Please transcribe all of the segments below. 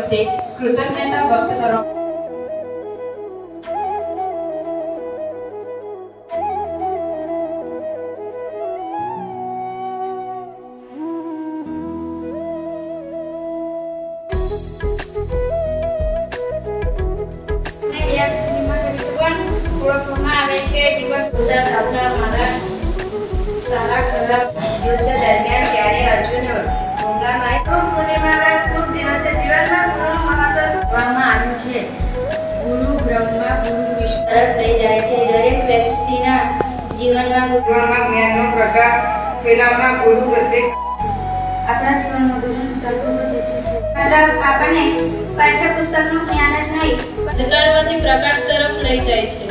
પ્રત્યે કૃતજ્ઞતા વ્યક્ત કરવા ઓળખવામાં આવે છે. જીવન પૂજા થતા મારા સારા ખરાબ યુદ્ધ દરમિયાન ત્યારે અર્જુને ગંગામાએ પૂર્ણિમાના શુભ દિવસે જીવનમાં ગુરુનું મહત્વ કહેવામાં આવ્યું છે. ગુરુ બ્રહ્મા ગુરુ વિષ્ણુ તરફ લઈ જાય છે. દરેક વ્યક્તિના જીવનમાં જ્ઞાનનો પ્રકાશ ફેલાવનાર ગુરુ પ્રત્યે આપણા જીવનમાં ગુરુનું સ્થળ ખૂબ જ ઊંચું છે. માત્ર આપણને પાઠ્યપુસ્તકનું જ્ઞાન જ નહીં અંધકારમાંથી પ્રકાશ તરફ લઈ જાય છે.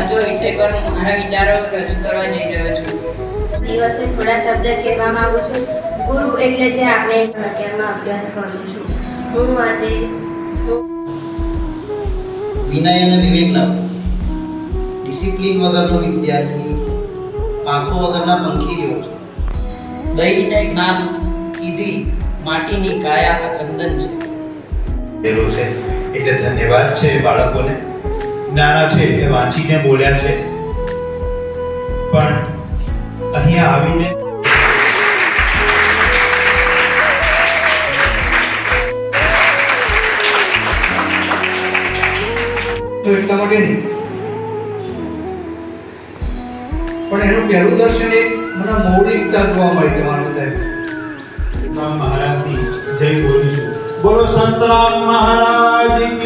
જો વિષય પર હું મારા વિચારો રજૂ કરવા જઈ રહ્યો છું. દિવસે થોડા શબ્દ કહેવા માંગુ છું. ગુરુ એટલે જે આપણે 11માં અભ્યાસ કરું છું. હું આજે વિનય અને વિવેક લાવો. ડિસિપ્લિન વગરનો વિદ્યાર્થી પાંખો વગરના પંખી જેવો છે. દઈને જ્ઞાન કીધી માટીની કાયા આ ચંદન છે. પેલું છે એટલે ધન્યવાદ છે બાળકોને. નાના છે એટલે વાંચીને બોલ્યા છે, પણ અહીંયા આવીને તો એટલા માટે નહીં, પણ એનું પહેલું દર્શન એક મને મૌલિકતા જોવા મળી તમારા બધા મહારાજની જય બોલું છું. બોલો સંતરામ મહારાજ